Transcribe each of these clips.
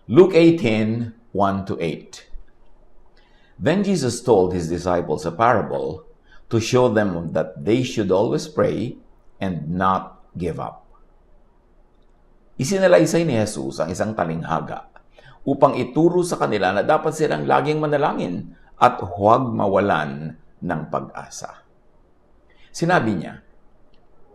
Luke 18:1-8. Then Jesus told his disciples a parable to show them that they should always pray and not give up. Isinalaysay ni Jesus ang isang talinghaga upang ituro sa kanila na dapat silang laging manalangin at huwag mawalan ng pag-asa. Sinabi niya,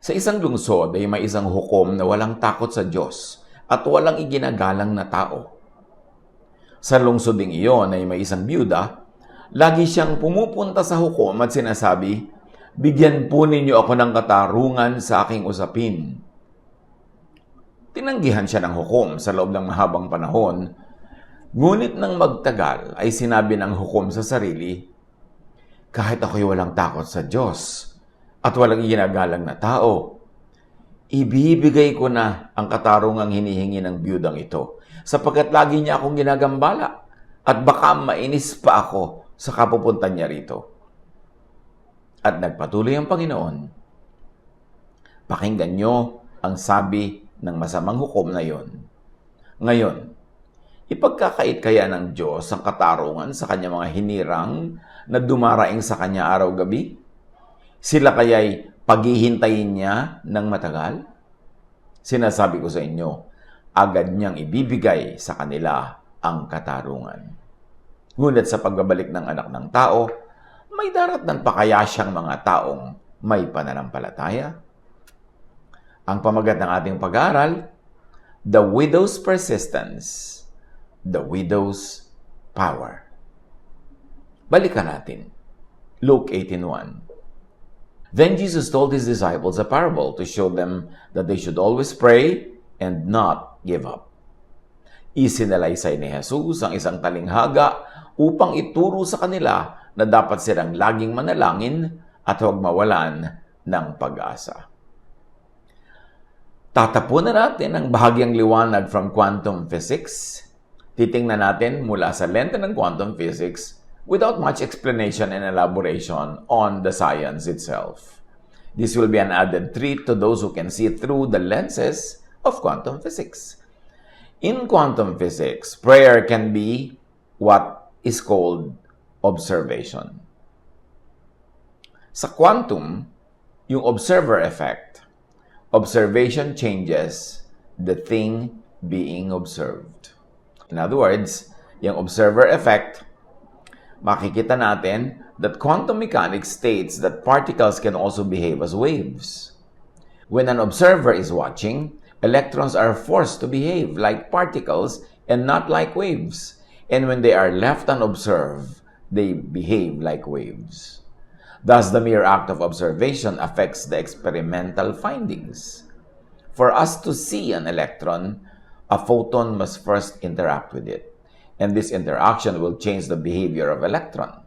sa isang lungsod ay may isang hukom na walang takot sa Diyos at walang iginagalang na tao. Sa lungsod ding iyon ay may isang byuda. Lagi siyang pumupunta sa hukom at sinasabi, bigyan po ninyo ako ng katarungan sa aking usapin. Tinanggihan siya ng hukom sa loob ng mahabang panahon, ngunit nang magtagal ay sinabi ng hukom sa sarili, kahit ako'y walang takot sa Diyos at walang ginagalang na tao, ibibigay ko na ang katarungang hinihingi ng byudang ito, sapagkat lagi niya akong ginagambala at baka mainis pa ako sa kapupuntan niya rito. At nagpatuloy ang Panginoon. Pakinggan niyo ang sabi ng masamang hukom na yon. Ngayon, ipagkakait kaya ng Diyos ang katarungan sa kanyang mga hinirang na dumaraing sa kanya araw-gabi? Sila kaya'y paghihintayin niya ng matagal? Sinasabi ko sa inyo, agad niyang ibibigay sa kanila ang katarungan. Ngunit sa pagbabalik ng anak ng tao, may daratnan pa kaya siyang mga taong may pananampalataya? Ang pamagat ng ating pag-aaral, the widow's persistence, the widow's power. Balikan natin. Luke 18:1. Then Jesus told his disciples a parable to show them that they should always pray and not give up. Isinalaysay ni Jesus ang isang talinghaga upang ituro sa kanila na dapat silang laging manalangin at huwag mawalan ng pag-asa. Tatapunan natin ang bahagyang liwanag from quantum physics. Titingnan natin mula sa lente ng quantum physics without much explanation and elaboration on the science itself. This will be an added treat to those who can see through the lenses of quantum physics. In quantum physics, prayer can be what is called observation. Sa quantum, yung observer effect, observation changes the thing being observed. In other words, yung observer effect, makikita natin that quantum mechanics states that particles can also behave as waves. When an observer is watching, electrons are forced to behave like particles and not like waves. And when they are left unobserved, they behave like waves. Thus, the mere act of observation affects the experimental findings. For us to see an electron, a photon must first interact with it. And this interaction will change the behavior of electron.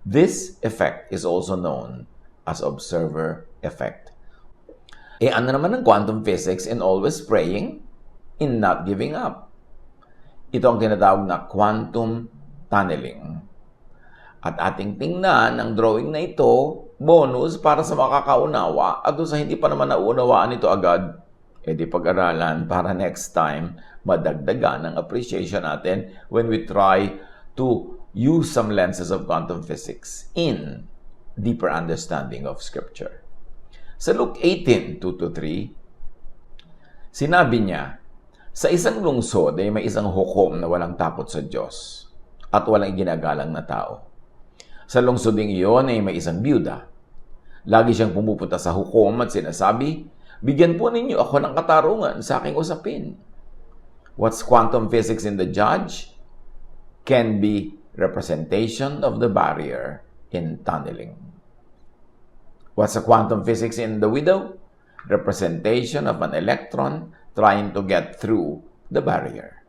This effect is also known as observer effect. Ano naman ang quantum physics in always praying, in not giving up? Ito ang tinatawag na quantum tunneling. At ating tingnan ang drawing na ito, bonus para sa makakaunawa at sa hindi pa naman naunawaan ito agad, di pag-aralan para next time madagdagan ang appreciation natin when we try to use some lenses of quantum physics in deeper understanding of Scripture. Sa Luke 18:2-3, sinabi niya, sa isang lungsod ay may isang hukom na walang takot sa Diyos at walang ginagalang na tao. Sa lungsod ding iyon ay may isang byuda. Lagi siyang pumupunta sa hukom at sinasabi, bigyan po ninyo ako ng katarungan sa aking usapin. What's quantum physics in the judge can be representation of the barrier in tunneling. What's a quantum physics in the widow? Representation of an electron trying to get through the barrier.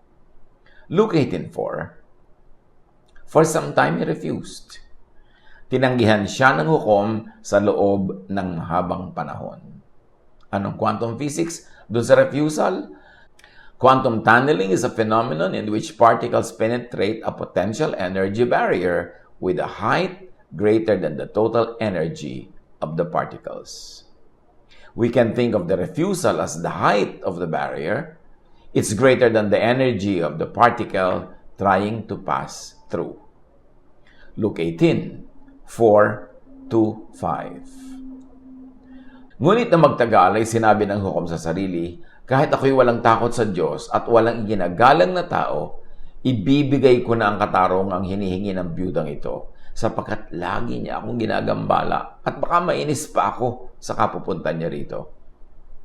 Luke 18:4. For some time he refused. Tinanggihan siya ng hukom sa loob ng mahabang panahon. Anong quantum physics? Doon sa refusal, quantum tunneling is a phenomenon in which particles penetrate a potential energy barrier with a height greater than the total energy of the particles. We can think of the refusal as the height of the barrier, It's greater than the energy of the particle trying to pass through. Luke 18, 4-5. Ngunit na magtagal ay sinabi ng hukom sa sarili, kahit ako'y walang takot sa Diyos at walang iginagalang na tao, ibibigay ko na ang katarungang hinihingi ng biyudang ito, sapagkat lagi niya akong ginagambala at baka mainis pa ako sa kapupuntan niya rito.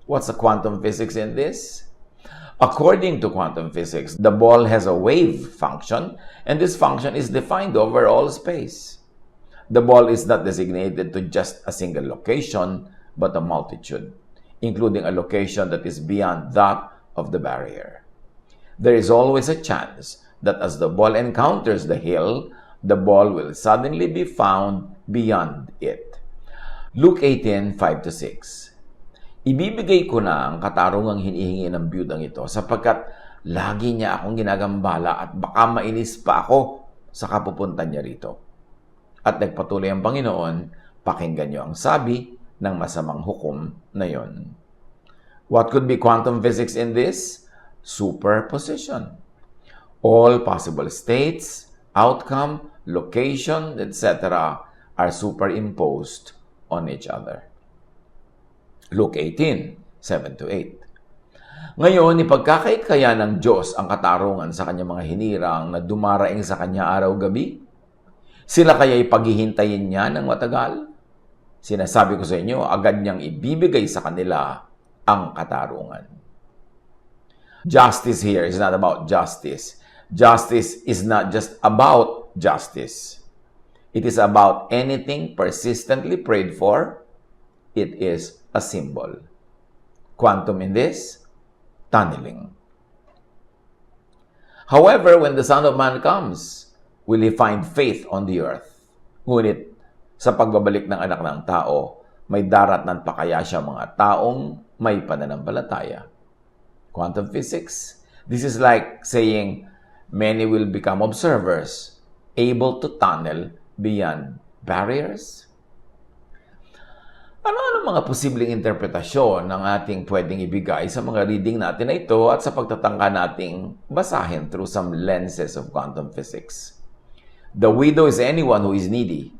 What's the quantum physics in this? According to quantum physics, the ball has a wave function, and this function is defined over all space. The ball is not designated to just a single location, but a multitude, including a location that is beyond that of the barrier. There is always a chance that as the ball encounters the hill, the ball will suddenly be found beyond it. Luke 18, 5-6. Ibibigay ko na ang katarungang hinihingi ng biyudang ito sapagkat lagi niya akong ginagambala at baka mainis pa ako sa kapupuntan niya rito. At nagpatuloy ang Panginoon, pakinggan niyo ang sabi ng masamang hukom na yon. What could be quantum physics in this? Superposition. All possible states, outcome, location, etc. are superimposed on each other. Luke 18, 7-8. Ngayon, ipagkakait kaya ng Diyos ang katarungan sa kanyang mga hinirang na dumaraing sa kanya araw-gabi? Sila kaya'y paghihintayin niya ng matagal? Sinasabi ko sa inyo, agad niyang ibibigay sa kanila ang katarungan. Justice here is not about justice. Justice is not just about justice. It is about anything persistently prayed for. It is a symbol. Quantum in this, tunneling. However, when the Son of Man comes, will He find faith on the earth? Ngunit, sa pagbabalik ng anak ng tao, may daratnan pa kaya siya mga taong may pananampalataya. Quantum physics, this is like saying, many will become observers, able to tunnel beyond barriers. Ano mga posibleng interpretasyon ng ating pwedeng ibigay sa mga reading natin na ito at sa pagtatangka nating basahin through some lenses of quantum physics? The widow is anyone who is needy.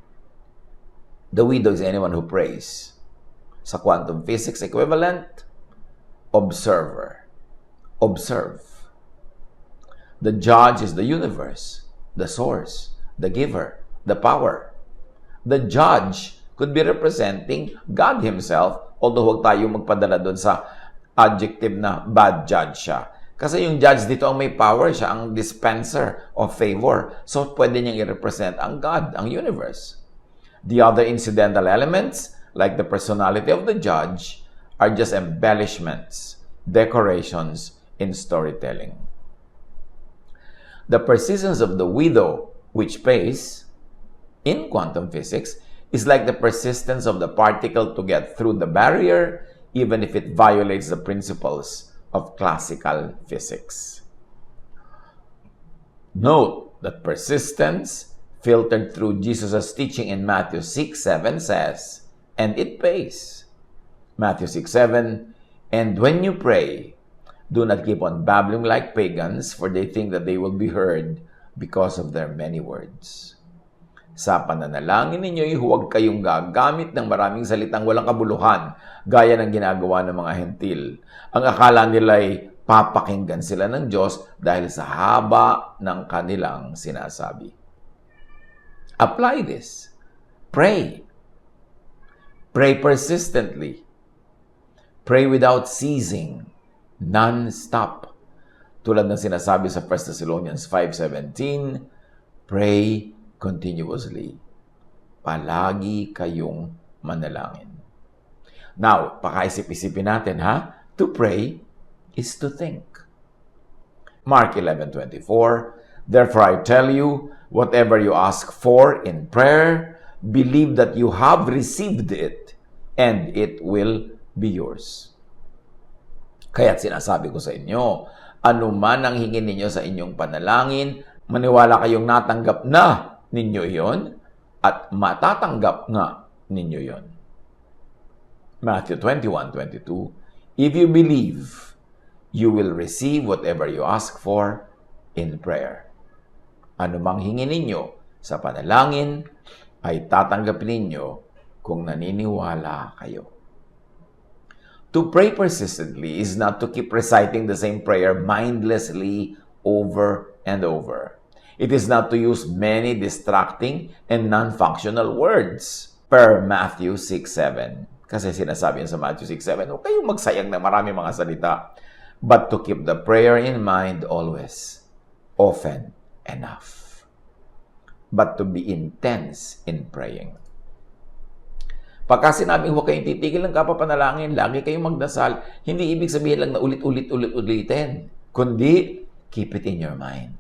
The widow is anyone who prays. Sa quantum physics equivalent, observer. Observe. The judge is the universe, the source, the giver, the power. The judge could be representing God Himself, although huwag tayo magpadala doon sa adjective na bad judge siya. Kasi yung judge dito ang may power, siya ang dispenser of favor. So, pwede niyang i-represent ang God, ang universe. The other incidental elements, like the personality of the judge, are just embellishments, decorations in storytelling. The persistence of the widow, which pays, in quantum physics, is like the persistence of the particle to get through the barrier, even if it violates the principles of classical physics. Note that persistence, filtered through Jesus' teaching in Matthew 6:7 says, and it pays. Matthew 6:7, and when you pray, do not keep on babbling like pagans, for they think that they will be heard because of their many words. Sa pananalangin ninyo'y huwag kayong gagamit ng maraming salitang walang kabuluhan, gaya ng ginagawa ng mga hentil. Ang akala nila'y papakinggan sila ng Diyos dahil sa haba ng kanilang sinasabi. Apply this. Pray. Pray persistently. Pray without ceasing. Non-stop. Tulad ng sinasabi sa 1 Thessalonians 5:17, pray continuously. Palagi kayong manalangin. Now, pakaisip-isipin natin, ha? To pray is to think. Mark 11:24, therefore I tell you, whatever you ask for in prayer, believe that you have received it, and it will be yours. Kaya't sinasabi ko sa inyo, anuman ang hingin ninyo sa inyong panalangin, maniwala kayong natanggap na ninyo iyon at matatanggap nga ninyo iyon. Matthew 21:22, if you believe, you will receive whatever you ask for in prayer. Ano mang hingin ninyo sa panalangin, ay tatanggapin ninyo kung naniniwala kayo. To pray persistently is not to keep reciting the same prayer mindlessly over and over. It is not to use many distracting and non-functional words per Matthew 6:7. Kasi sinasabi yan sa Matthew 6:7, huwag kayong magsayang ng marami mga salita, but to keep the prayer in mind always, often enough. But to be intense in praying. Pagka sinabing huwag kayong titigil ng kapapanalangin, lagi kayong magdasal, hindi ibig sabihin lang na ulit-ulitin. Kundi, keep it in your mind.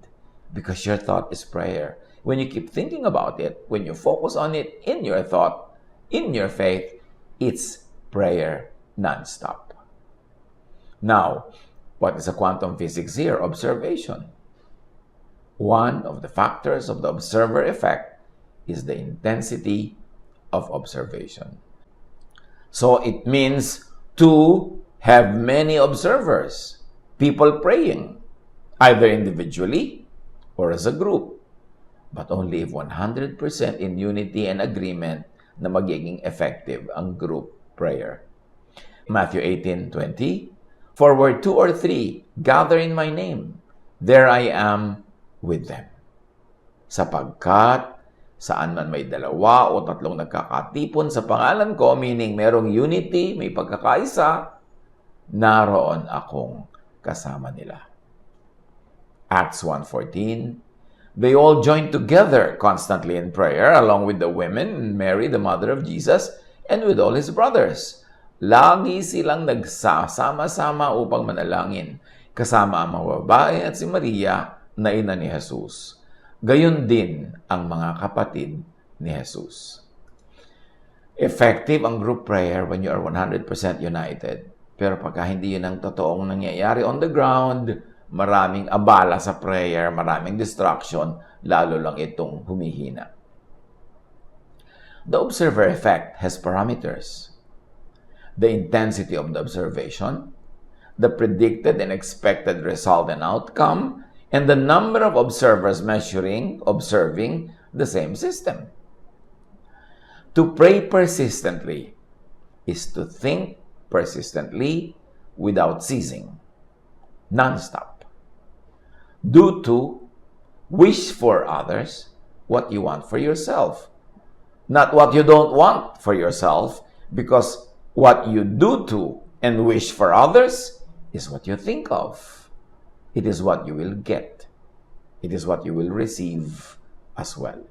Because your thought is prayer. When you keep thinking about it, when you focus on it in your thought, in your faith, it's prayer non-stop. Now, what is a quantum physics here? Observation. One of the factors of the observer effect is the intensity of observation. So it means to have many observers, people praying, either individually or as a group, but only if 100% in unity and agreement na magiging effective ang group prayer. Matthew 18:20, for where 2 or 3 gather in my name, there I am with them. Sapagkat saan man may 2 o 3 nagkakatipon sa pangalan ko, meaning merong unity, may pagkakaisa, naroon akong kasama nila. Acts 1:14, they all joined together constantly in prayer along with the women, Mary, the mother of Jesus, and with all his brothers. Lagi silang nagsasama-sama upang manalangin, kasama ang mga babae at si Maria na ina ni Jesus. Gayon din ang mga kapatid ni Jesus. Effective ang group prayer when you are 100% united. Pero pagka hindi yun ang totoong nangyayari on the ground, maraming abala sa prayer, maraming distraction, lalo lang itong humihina. The observer effect has parameters. The intensity of the observation, the predicted and expected result and outcome, and the number of observers observing the same system. To pray persistently is to think persistently without ceasing, non-stop. Do to wish for others what you want for yourself, not what you don't want for yourself, because what you do to and wish for others is what you think of. It is what you will get. It is what you will receive as well.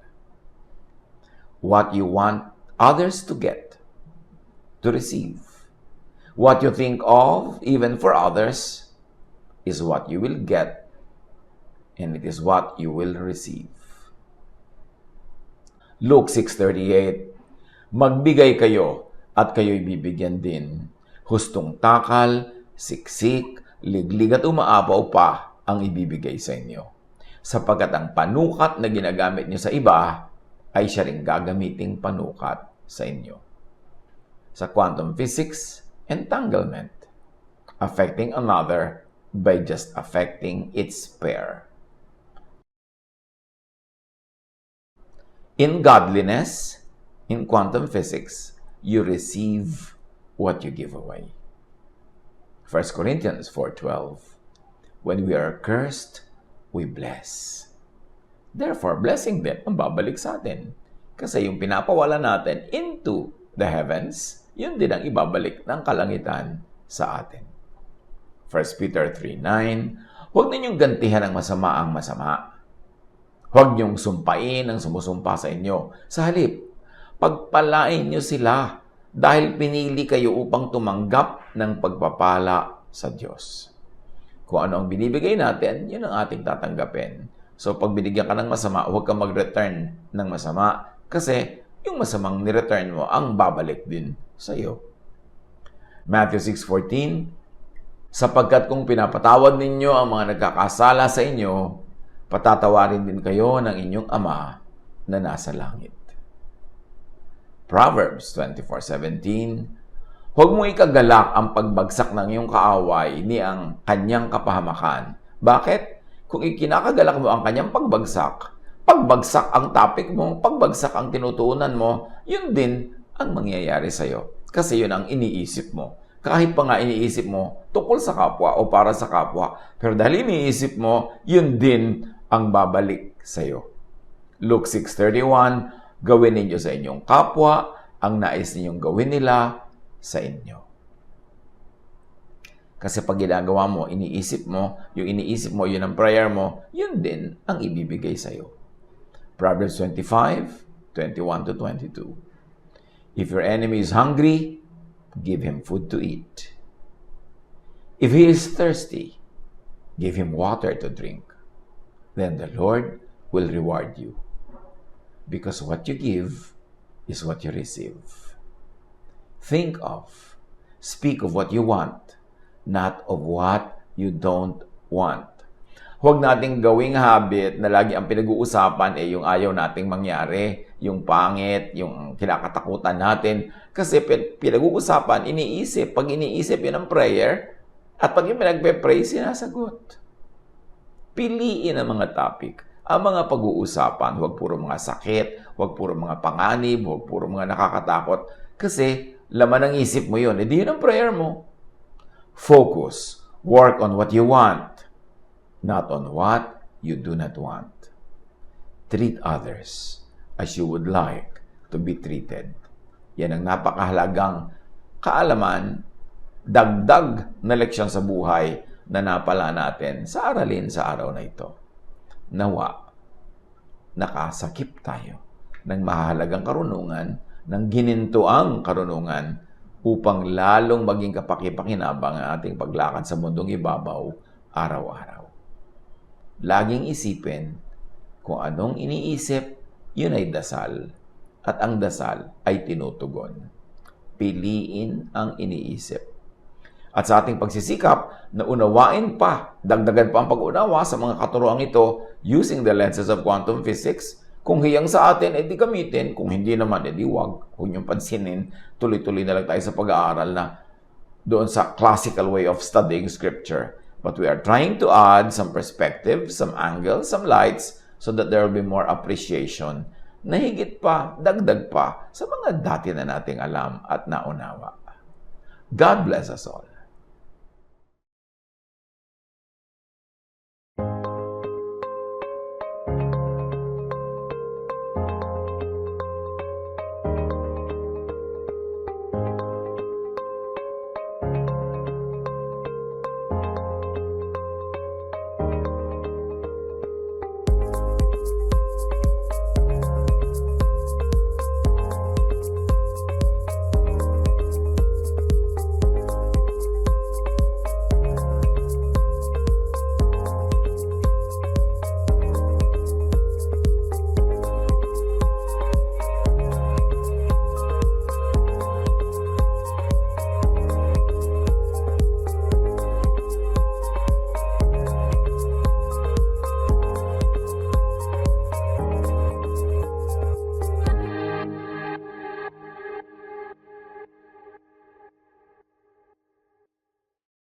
What you want others to get, to receive. What you think of, even for others, is what you will get, and it is what you will receive. Luke 6:38, magbigay kayo at kayo'y bibigyan din. Hustong takal, siksik, liglig at umaapaw pa ang ibibigay sa inyo. Sapagkat ang panukat na ginagamit niyo sa iba ay siya ring gagamiting panukat sa inyo. Sa quantum physics, entanglement. Affecting another by just affecting its pair. In godliness, in quantum physics, you receive what you give away. 1 Corinthians 4:12, when we are cursed, we bless. Therefore, blessing din ang babalik sa atin. Kasi yung pinapawala natin into the heavens, yun din ang ibabalik ng kalangitan sa atin. 1 Peter 3:9, huwag ninyong gantihan ng masama ang masama. Huwag niyong sumpain ang sumusumpa sa inyo. Sa halip, pagpalain niyo sila dahil pinili kayo upang tumanggap ng pagpapala sa Diyos. Kung ano ang binibigay natin, yun ang ating tatanggapin. So, pag binigyan ka ng masama, huwag kang mag-return ng masama kasi yung masamang ni-return mo ang babalik din sa iyo. Matthew 6:14, sapagkat kung pinapatawad ninyo ang mga nagkakasala sa inyo, patatawarin din kayo ng inyong Ama na nasa langit. Proverbs 24:17, Huwag mo ikagalak ang pagbagsak ng iyong kaaway ni ang kanyang kapahamakan. Bakit? Kung ikinakagalak mo ang kanyang pagbagsak ang topic mo, pagbagsak ang tinutuunan mo, yun din ang mangyayari sa'yo. Kasi yun ang iniisip mo. Kahit pa nga iniisip mo tungkol sa kapwa o para sa kapwa, pero dahil iniisip mo, yun din ang babalik sa'yo. Luke 6:31, gawin ninyo sa inyong kapwa ang nais ninyong gawin nila sa inyo. Kasi pag ginagawa mo, iniisip mo, yung iniisip mo, yun ang prayer mo, yun din ang ibibigay sa'yo. Proverbs 25:21-22. If your enemy is hungry, give him food to eat. If he is thirsty, give him water to drink. Then the Lord will reward you. Because what you give is what you receive. Think of, speak of what you want, not of what you don't want. Huwag nating gawing habit na lagi ang pinag-uusapan yung ayaw nating mangyari, yung pangit, yung kinakatakutan natin. Kasi pinag-uusapan, iniisip. Pag iniisip, yun ang prayer. At pag yung pinagpe-pray, sinasagot. Piliin ang mga topic. Ang mga pag-uusapan, huwag puro mga sakit, huwag puro mga panganib, huwag puro mga nakakatakot. Kasi laman ng isip mo yun. Hindi yun ang prayer mo. Focus. Work on what you want, not on what you do not want. Treat others as you would like to be treated. Yan ang napakahalagang kaalaman, dagdag na leksyon sa buhay na napala natin sa aralin sa araw na ito. Nawa, nakasakip tayo ng mahalagang karunungan, ng ginintuang karunungan upang lalong maging kapaki-pakinabang ang ating paglakad sa mundong ibabaw araw-araw. Laging isipin kung anong iniisip, yun ay dasal. At ang dasal ay tinutugon. Piliin ang iniisip. At sa ating pagsisikap na unawain pa, dagdagan pa ang pag-unawa sa mga katuroang ito using the lenses of quantum physics. Kung hiyang sa atin, edi gamitin. Kung hindi naman, edi wag. Huwag niyong pansinin. Tuloy-tuloy na lang tayo sa pag-aaral na doon sa classical way of studying Scripture. But we are trying to add some perspective, some angles, some lights, so that there will be more appreciation na higit pa, dagdag pa sa mga dati na nating alam at naunawa. God bless us all.